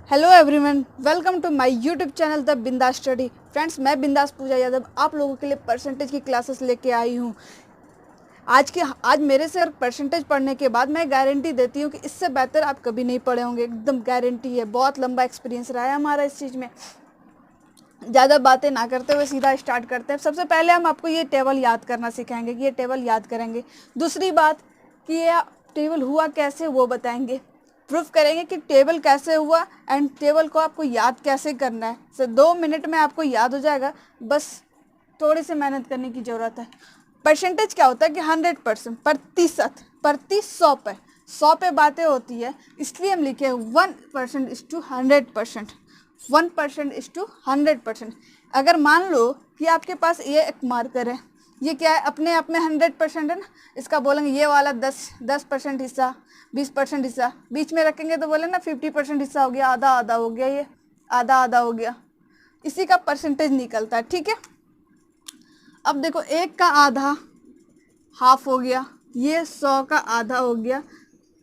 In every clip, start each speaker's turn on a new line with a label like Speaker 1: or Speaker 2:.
Speaker 1: Hello everyone, welcome to my YouTube channel the Bindaas study. Friends, मैं बिंदास पूजा यादव आप लोगों के लिए परसेंटेज की क्लासेस लेके आई हूँ। आज मेरे से परसेंटेज पढ़ने के बाद मैं गारंटी देती हूँ कि इससे बेहतर आप कभी नहीं पढ़े होंगे। एकदम गारंटी है। बहुत लंबा एक्सपीरियंस रहा है हमारा इस चीज़ में। ज़्यादा बातें ना करते हुए सीधा स्टार्ट करते हैं। सबसे पहले हम आपको ये टेबल याद करना सिखाएंगे कि ये टेबल याद करेंगे। दूसरी बात कि ये टेबल हुआ कैसे वो बताएंगे। प्रूफ करेंगे कि टेबल कैसे हुआ एंड टेबल को आपको याद कैसे करना है। सिर्फ 2 मिनट में आपको याद हो जाएगा। बस थोड़ी सी मेहनत करने की ज़रूरत है। परसेंटेज क्या होता है कि 100%, प्रतिशत, प्रति 100 पे बातें होती है। इसलिए हम लिखे 1% इज टू 100%। 1% is to 100%। अगर मान लो कि आपके पास ये एक मार्कर है, ये क्या है, अपने आप में 100% है ना। इसका बोलेंगे ये वाला 10% हिस्सा, 20% हिस्सा, बीच में रखेंगे तो बोले ना 50% हिस्सा हो गया, आधा आधा हो गया, ये आधा आधा हो गया। इसी का परसेंटेज निकलता है। ठीक है, अब देखो एक का आधा हाफ हो गया, ये 100 का आधा हो गया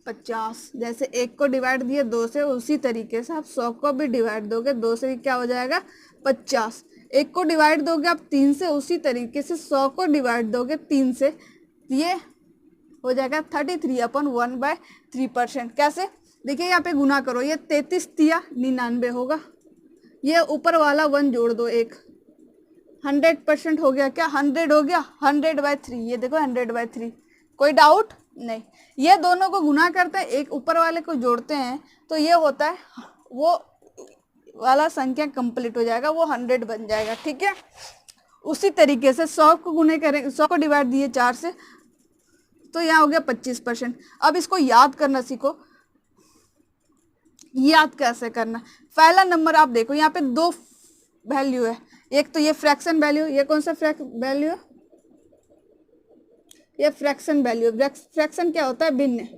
Speaker 1: 50। जैसे एक को डिवाइड दिए 2 से, उसी तरीके से आप 100 को भी डिवाइड दोगे 2 से, क्या हो जाएगा 50। एक को डिवाइड दोगे आप 3 से, उसी तरीके से 100 को डिवाइड दोगे 3 से, ये हो जाएगा 33/1/3%। कैसे? देखिए यहाँ पे गुना करो, ये 33 दिया 99 होगा। ये ऊपर वाला 1 जोड़ दो, एक 100% हो गया। क्या 100 हो गया? 100/3। ये देखो 100/3। कोई डाउट नहीं। ये दोनों को गुना करते हैं, एक ऊपर वाले को जोड़ते हैं, तो ये होता है वो वाला संख्या कंप्लीट हो जाएगा, वो 100 बन जाएगा। ठीक है, उसी तरीके से 100 को गुने करें, 100 को डिवाइड दिए 4 से, तो यहाँ हो गया 25%। अब इसको याद करना सीखो। याद कैसे करना? पहला नंबर आप देखो, यहाँ पे 2 वैल्यू है। एक तो ये फ्रैक्शन वैल्यू, ये कौन सा वैल्यू है? ये फ्रैक्शन वैल्यू। फ्रैक्शन क्या होता है? भिन्न।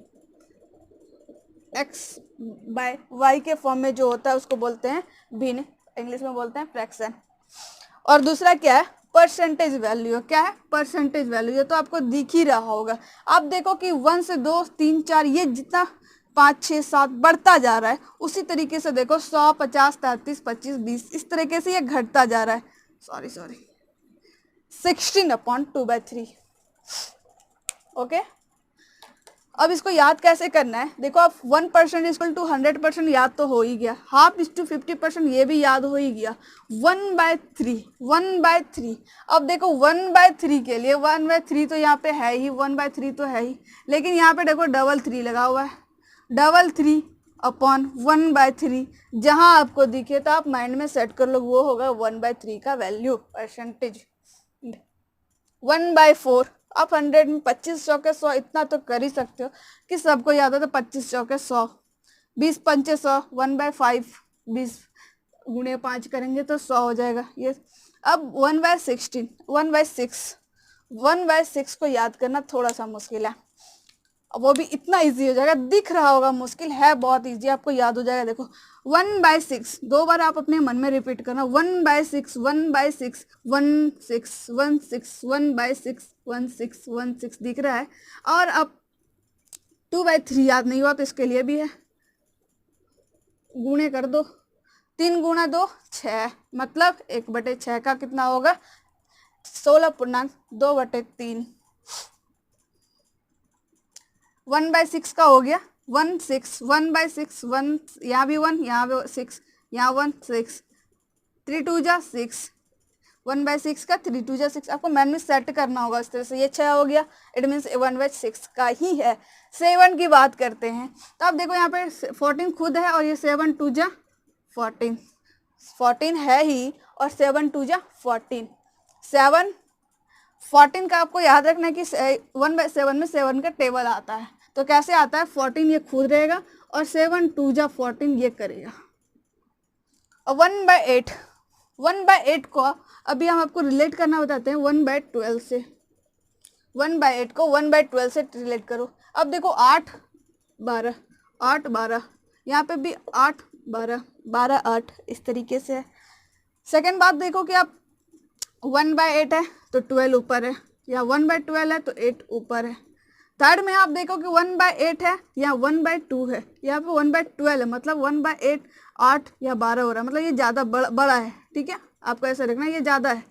Speaker 1: x बाय y के फॉर्म में जो होता है उसको बोलते हैं भिन्न, इंग्लिश में बोलते हैं फ्रैक्शन। और दूसरा क्या है? Percentage value. क्या है? Percentage value. ये तो आपको दिख ही रहा होगा। आप देखो कि 1 से 2 3 4, ये जितना 5 6 7 बढ़ता जा रहा है, उसी तरीके से देखो 100 50 33 25 20, इस तरीके से ये घटता जा रहा है। सॉरी 16/2/3। ओके, अब इसको याद कैसे करना है? देखो, आप 1% इक्वल टू 100% याद तो हो ही गया, हाफ इज टू 50% ये भी याद हो ही गया। 1/3, 1/3। अब देखो 1/3 के लिए 1/3 तो यहाँ पे है ही, 1/3 तो है ही, लेकिन यहाँ पे देखो डबल 3 लगा हुआ है। डबल 3/1/3 जहाँ आपको दिखे तो आप माइंड में सेट कर लो, वो होगा 1/3 का वैल्यू, परसेंटेज। 1/4। आप 100 में 25 चौके 100, इतना तो कर ही सकते हो कि सबको याद है। तो 25 चौके 100, 20 पंचे 100, 1/5, 20 गुणे 5 करेंगे तो 100 हो जाएगा ये। अब 1/16, 1/6 को याद करना थोड़ा सा मुश्किल है। वो भी इतना इजी हो जाएगा, दिख रहा होगा मुश्किल है, बहुत इजी, आपको याद हो जाएगा। देखो 1/6 2 बार आप अपने मन में रिपीट करना। 1/6, 1/6, 1/6, 1/6, 1/6, 1/6, 1/6 दिख रहा है। और अब 2/3 याद नहीं हुआ तो इसके लिए भी है, गुणे कर दो। 3 गुणा 2 6, मतलब 1/6 का कितना होगा? 16.2/3। 1/6 का हो गया 1/6, 1/6, 1, यहाँ भी 1, यहाँ भी 6, यहाँ 1 6, 3 2 जा 6, 1/6 का 3 2 जा 6। आपको मैन में सेट करना होगा इस तरह से। ये 6 हो गया, इट मीन्स 1/6 का ही है। 7 की बात करते हैं तो आप देखो यहाँ पे 14 खुद है, और ये 7 2 जा 14, 14 है ही, और 7 2 जा 14, 14 का आपको याद रखना है कि 1/7 में 7 का टेबल आता है। तो कैसे आता है? 14 ये खुद रहेगा, और 7 2 जा 14 ये करेगा। और 1/8, 1/8 को अभी हम आपको रिलेट करना बताते हैं 1/12 से। 1/8 को 1/12 से रिलेट करो। अब देखो 8 12, 8 12, यहाँ पे भी 8 12, 12 8, इस तरीके से है। सेकेंड बात देखो कि आप 1/8 है तो 12 ऊपर है, या 1/12 है तो 8 ऊपर है। थर्ड में आप देखो कि 1/8 है या 1/2 है, यहाँ पे 1/12 है, मतलब 1/8 8 या 12 हो रहा है, मतलब ये ज़्यादा बड़ा है। ठीक है, आपको ऐसा रखना ये ज़्यादा है,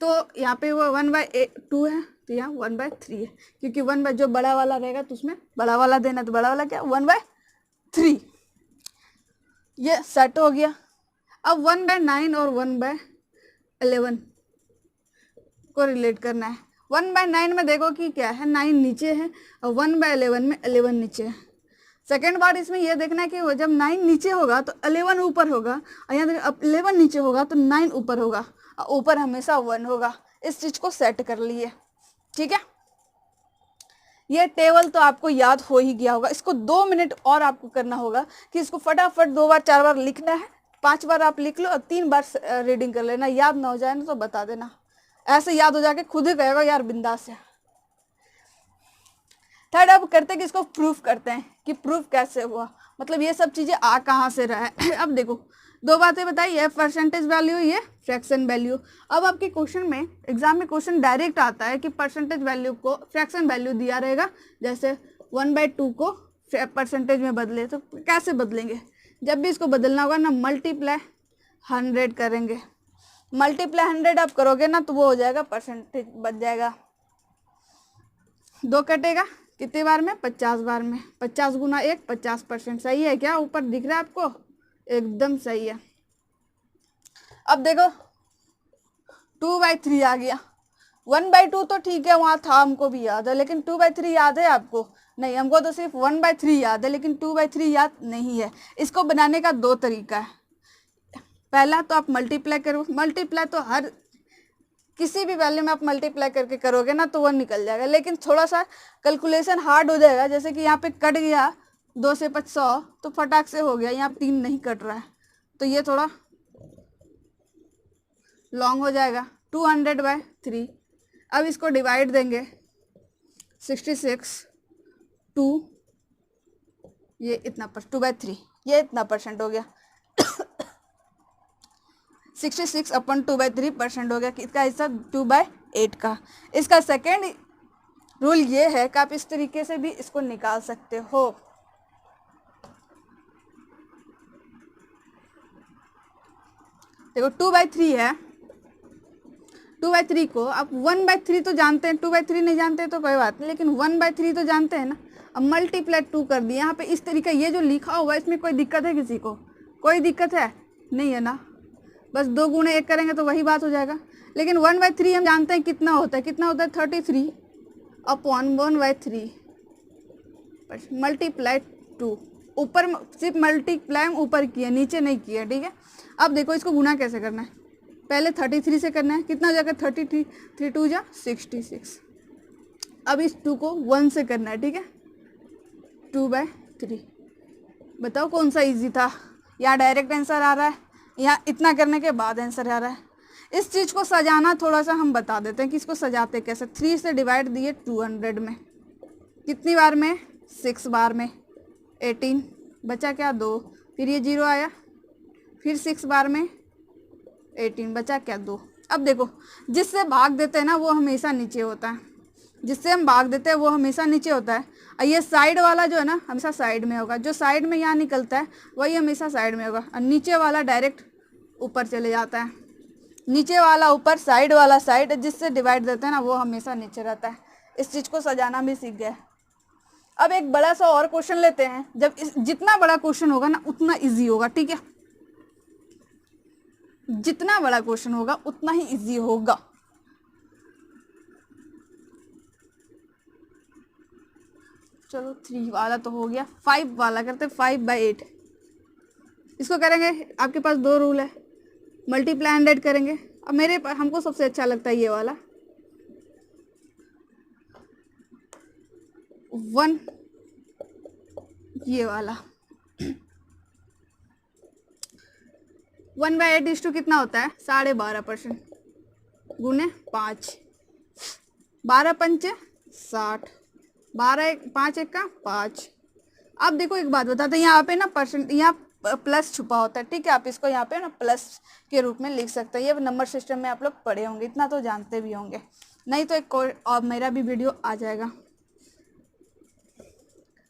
Speaker 1: तो यहाँ पे वो 1/2 है, तो यहाँ 1/3 है, क्योंकि जो बड़ा वाला रहेगा तो उसमें बड़ा वाला देना, तो बड़ा वाला क्या 1/3। ये सेट हो गया। अब 1/9 और 1/11 को रिलेट करना है। 1/9 में देखो कि क्या है, 9 नीचे है, और 1/11 में 11 नीचे है। सेकेंड बार इसमें यह देखना है कि वो जब 9 नीचे होगा तो 11 ऊपर होगा, और यहाँ देखो 11 नीचे होगा तो 9 ऊपर होगा, और ऊपर हमेशा 1 होगा। इस चीज को सेट कर लिए। ठीक है, ये टेबल तो आपको याद हो ही गया होगा। इसको 2 मिनट और आपको करना होगा कि इसको फटाफट 2 बार 4 बार लिखना है, 5 बार आप लिख लो और 3 बार रीडिंग कर लेना। याद ना हो जाए ना तो बता देना, ऐसे याद हो जाके खुद ही कहेगा यार बिंदास है। थर्ड अब करते हैं कि इसको प्रूफ करते हैं कि प्रूफ कैसे हुआ, मतलब ये सब चीजें आ कहाँ से रहा है। अब देखो 2 बातें बताई, ये परसेंटेज वैल्यू, ये फ्रैक्शन वैल्यू। अब आपके क्वेश्चन में, एग्जाम में क्वेश्चन डायरेक्ट आता है कि परसेंटेज वैल्यू को फ्रैक्शन वैल्यू दिया रहेगा, जैसे 1/2 को परसेंटेज में बदले, तो कैसे बदलेंगे। जब भी इसको बदलना होगा ना, मल्टीप्लाई 100 करेंगे। मल्टीप्लाई 100 आप करोगे ना तो वो हो जाएगा परसेंटेज, बच जाएगा। 2 कटेगा कितने बार में, 50 बार में। 50 गुना 1 50%। सही है क्या, ऊपर दिख रहा है आपको, एकदम सही है। अब देखो 2/3 आ गया। 1/2 तो ठीक है, वहां था, हमको भी याद है, लेकिन 2/3 याद है आपको नहीं। हमको तो सिर्फ 1/3 याद है, लेकिन 2/3 याद नहीं है। इसको बनाने का 2 तरीका है। पहला तो आप मल्टीप्लाई करो, मल्टीप्लाई तो हर किसी भी वैल्यू में आप मल्टीप्लाई करके करोगे ना तो वो निकल जाएगा, लेकिन थोड़ा सा कैलकुलेशन हार्ड हो जाएगा। जैसे कि यहाँ पे कट गया 2 से 100 तो फटाक से हो गया, यहाँ 3 नहीं कट रहा है तो ये थोड़ा लॉन्ग हो जाएगा। 200/3। अब इसको डिवाइड देंगे 66 2, ये इतना 2/3, ये इतना परसेंट हो गया। 66/2/3% हो गया। किसका हिस्सा, 2/8 का। इसका सेकेंड रूल ये है कि आप इस तरीके से भी इसको निकाल सकते हो। देखो 2/3 है, 2/3 को आप 1/3 तो जानते हैं, 2/3 नहीं जानते तो कोई बात नहीं, लेकिन 1/3 तो जानते हैं ना। अब मल्टीप्लाई 2 कर दिया। यहाँ पे इस तरीका, ये जो लिखा हुआ है इसमें कोई दिक्कत है किसी को, कोई दिक्कत है नहीं है ना। बस 2 गुणे 1 करेंगे तो वही बात हो जाएगा। लेकिन 1/3 हम जानते हैं कितना होता है, कितना होता है 33/1/3 मल्टीप्लाई 2। ऊपर सिर्फ मल्टीप्लाई ऊपर किया, नीचे नहीं किया। ठीक है, अब देखो इसको गुना कैसे करना है। पहले 33 से करना है, कितना हो जाएगा 33, 3 2 जा 66। अब इस 2 को 1 से करना है। ठीक है, 2/3। बताओ कौन सा इजी था, यहाँ डायरेक्ट आंसर आ रहा है, यहाँ इतना करने के बाद आंसर आ रहा है। इस चीज़ को सजाना थोड़ा सा हम बता देते हैं कि इसको सजाते कैसे। 3 से डिवाइड दिए 200 में, कितनी बार में, 6 बार में, 18 बचा क्या 2, फिर ये 0 आया, फिर 6 बार में 18 बचा क्या 2। अब देखो जिससे भाग देते हैं ना वो हमेशा नीचे होता है, जिससे हम भाग देते हैं वो हमेशा नीचे होता है। और ये साइड वाला जो है ना हमेशा साइड में होगा, जो साइड में यहाँ निकलता है वही हमेशा साइड में होगा, और नीचे वाला डायरेक्ट ऊपर चले जाता है। नीचे वाला ऊपर, साइड वाला साइड, जिससे डिवाइड देते हैं ना वो हमेशा नीचे रहता है। इस चीज़ को सजाना भी सीख गए। अब एक बड़ा सा और क्वेश्चन लेते हैं। जब जितना बड़ा क्वेश्चन होगा ना उतना ईजी होगा। ठीक है, जितना बड़ा क्वेश्चन होगा उतना ही ईजी होगा। चलो 3 वाला तो हो गया, 5 वाला करते, 5/8। इसको करेंगे, आपके पास 2 रूल है, मल्टीप्लाई 100 करेंगे। अब हमको सबसे अच्छा लगता है ये वाला 1, ये वाला 1/8 कितना होता है, 12.5% गुने 5, 12 पंचे 60, 12 5 1 का 5। अब देखो एक बात बताते हैं, यहाँ पे ना परसेंट, यहाँ प्लस छुपा होता है। ठीक है, आप इसको यहाँ पे ना प्लस के रूप में लिख सकते हैं। ये नंबर सिस्टम में आप लोग पढ़े होंगे, इतना तो जानते भी होंगे, नहीं तो एक और मेरा भी वीडियो आ जाएगा।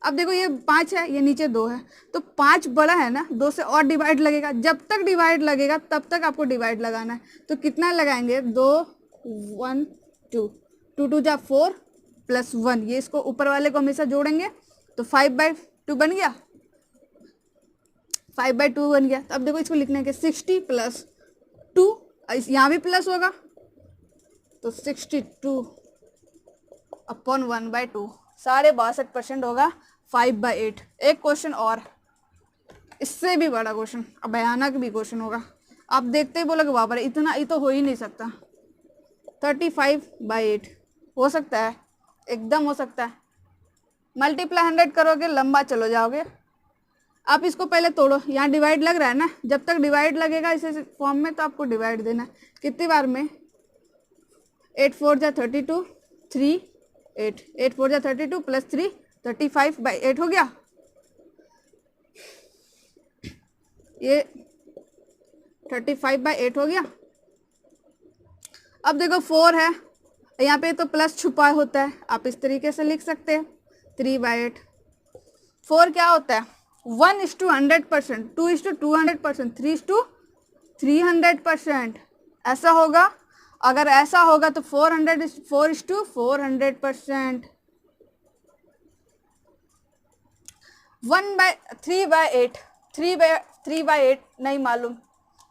Speaker 1: अब देखो ये 5 है, ये नीचे 2 है, तो 5 बड़ा है ना, 2 से और डिवाइड लगेगा, जब तक डिवाइड लगेगा तब तक आपको डिवाइड लगाना है। तो कितना लगाएंगे, 2 1 2 2 2 जा 4 प्लस 1, ये इसको ऊपर वाले को हमेशा जोड़ेंगे तो 5/2 बन गया, 5/2 बन गया। तो अब देखो इसको लिखने के 60 प्लस 2, यहाँ भी प्लस होगा तो 62 अपॉन 1/2, 62.5% होगा 5/8। एक क्वेश्चन और, इससे भी बड़ा क्वेश्चन, अब भयानक भी क्वेश्चन होगा, आप देखते ही बोलोगे बाप रे इतना, ये तो हो ही नहीं सकता। 35/8 हो सकता है, एकदम हो सकता है। मल्टीप्लाई 100 करोगे लंबा चलो जाओगे। आप इसको पहले तोड़ो, यहाँ डिवाइड लग रहा है ना, जब तक डिवाइड लगेगा इसे फॉर्म में तो आपको डिवाइड देना है। कितनी बार में, 8 4 जा 32 3 8, 8 4 जा 32 प्लस 3 35/8 हो गया। ये 35/8 हो गया। अब देखो 4 है, यहाँ पे तो प्लस छुपा होता है, आप इस तरीके से लिख सकते हैं 3/8। 4 क्या होता है, 1:100%, 2:200%, 3:300%, ऐसा होगा। अगर ऐसा होगा तो 4:400%। 3/8, 3/8 नहीं मालूम,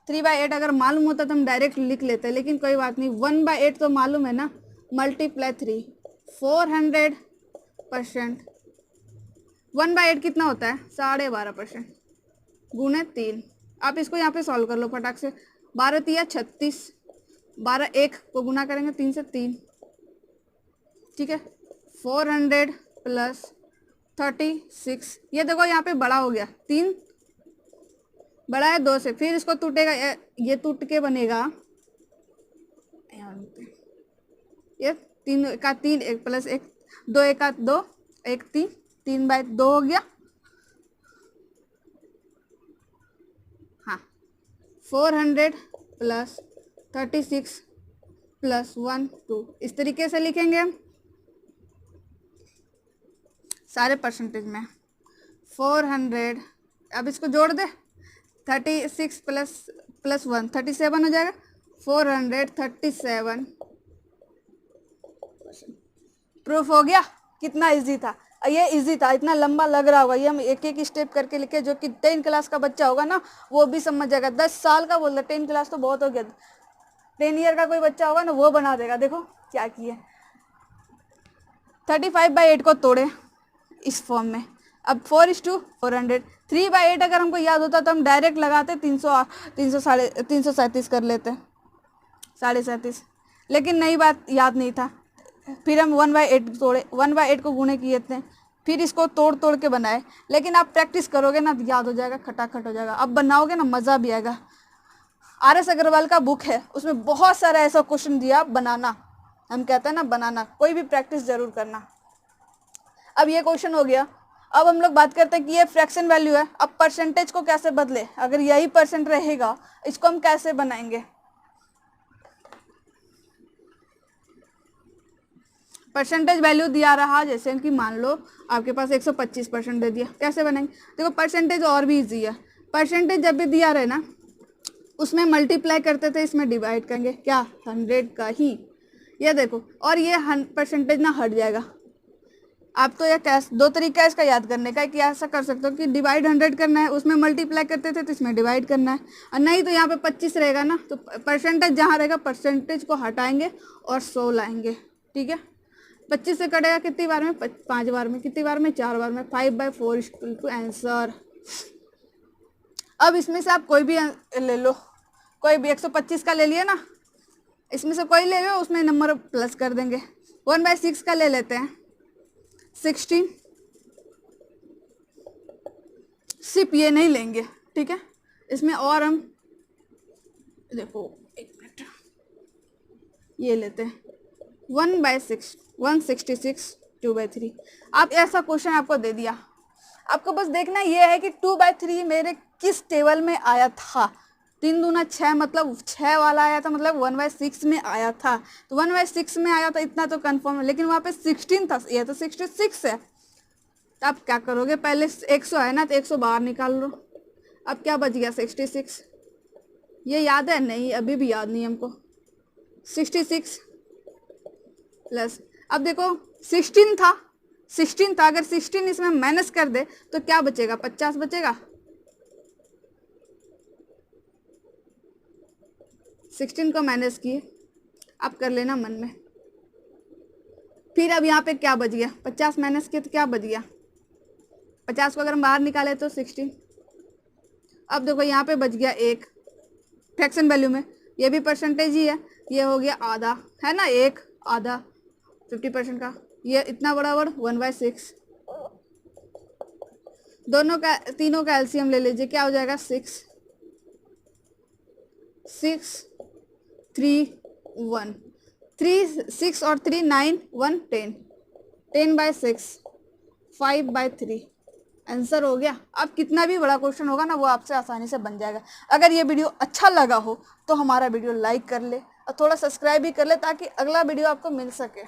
Speaker 1: 3/8 अगर मालूम होता तो हम डायरेक्ट लिख लेते, लेकिन कोई बात नहीं, 1/8 तो मालूम है ना, मल्टीप्लाई 3, 400%। 1/8 कितना होता है, 12.5% गुणे 3। आप इसको यहाँ पे सॉल्व कर लो फटाक से, 12 3 36, 12 1 को गुना करेंगे 3 से 3, ठीक है। 400 प्लस 36, ये देखो यहाँ पे बड़ा हो गया, 3 बड़ा है 2 से, फिर इसको टूटेगा, ये टूट के बनेगा, ये 3 का 3, 1 प्लस 1 2 1 का 2 1 3, 3/2 हो गया। हाँ, 400 प्लस 36 प्लस 1 2, इस तरीके से लिखेंगे हम सारे परसेंटेज में। 400, अब इसको जोड़ दे, 36 प्लस 1 37 हो जाएगा, 437। प्रूफ हो गया। कितना इजी था, ये इजी था, इतना लंबा लग रहा होगा, ये हम एक एक स्टेप करके लिखे, जो कि 10 क्लास का बच्चा होगा ना वो भी समझ जाएगा। 10 साल का बोल रहे, 10 क्लास तो बहुत हो गया, 10 ईयर का कोई बच्चा होगा ना वो बना देगा। देखो क्या किए, 35/8 को तोड़े इस फॉर्म में। अब 4:400, 3/8 अगर हमको याद होता तो हम डायरेक्ट लगाते 337 कर लेते, 37.5, लेकिन नई बात याद नहीं था, फिर हम 1/8 तोड़े, 1/8 को गुणे किए थे, फिर इसको तोड़ तोड़ के बनाए। लेकिन आप प्रैक्टिस करोगे ना तो याद हो जाएगा, खटाखट हो जाएगा, अब बनाओगे ना मज़ा भी आएगा। RS अग्रवाल का बुक है, उसमें बहुत सारा ऐसा क्वेश्चन दिया बनाना, हम कहते हैं ना बनाना, कोई भी प्रैक्टिस जरूर करना। अब ये क्वेश्चन हो गया। अब हम लोग बात करते हैं कि ये फ्रैक्शन वैल्यू है, अब परसेंटेज को कैसे बदले, अगर यही परसेंट रहेगा इसको हम कैसे बनाएंगे। परसेंटेज वैल्यू दिया रहा, जैसे कि मान लो आपके पास 125% दे दिया, कैसे बनाएंगे। देखो परसेंटेज और भी इजी है, परसेंटेज जब भी दिया रहे ना उसमें मल्टीप्लाई करते थे, इसमें डिवाइड करेंगे, क्या 100 का ही, ये देखो, और ये परसेंटेज ना हट जाएगा। आप तो ये कैसे, दो तरीका है इसका याद करने का, कि ऐसा कर सकते हो कि डिवाइड 100 करना है, उसमें मल्टीप्लाई करते थे तो इसमें डिवाइड करना है, और नहीं तो यहाँ पे 25 रहेगा ना, तो परसेंटेज जहाँ रहेगा परसेंटेज को हटाएंगे और 100 लाएंगे, ठीक है। 25 से कटेगा कितनी बार में, 5 बार में, कितनी बार में, 4 बार में, 5/4 = आंसर। अब इसमें से आप कोई भी ले लो, कोई भी 125 का ले लिया ना, इसमें से कोई ले लो, उसमें नंबर प्लस कर देंगे। 1/6 का ले लेते हैं, 16, सिर्फ ये नहीं लेंगे, ठीक है। इसमें और हम देखो, एक मिनट, ये लेते हैं 1/6, 166 2/3। आप ऐसा क्वेश्चन आपको दे दिया, आपको बस देखना ये है कि 2/3 मेरे किस टेबल में आया था। 3 दूना 6, मतलब 6 वाला आया था, मतलब 1/6 में आया था, तो 1/6 में आया था, इतना तो कंफर्म है। लेकिन वहाँ पे 16 था, ये तो 66 है, तो आप क्या करोगे, पहले 100 है ना तो 100 बाहर निकाल लो। अब क्या बच गया 66। ये याद है? नहीं, अभी भी याद नहीं हमको। 66 प्लस, अब देखो 16 था, 16 था, अगर 16 इसमें माइनस कर दे तो क्या बचेगा, 50 बचेगा। 16 को माइनस किए, आप कर लेना मन में। फिर अब यहाँ पे क्या बच गया, 50 माइनस किए तो क्या बच गया, 50 को अगर हम बाहर निकाले तो 16। अब देखो यहाँ पे बच गया 1 फ्रैक्शन वैल्यू में, ये भी परसेंटेज ही है, ये हो गया आधा, है ना, 1 आधा 50% का, ये इतना बड़ा वर्ड 1/6। दोनों का, तीनों का एलसीएम ले लीजिए, क्या हो जाएगा 6 6 3 1, 3 6 और 3 9 1 10, 10/6 5/3 आंसर हो गया। अब कितना भी बड़ा क्वेश्चन होगा ना वो आपसे आसानी से बन जाएगा। अगर ये वीडियो अच्छा लगा हो तो हमारा वीडियो लाइक कर ले और थोड़ा सब्सक्राइब भी कर ले ताकि अगला वीडियो आपको मिल सके।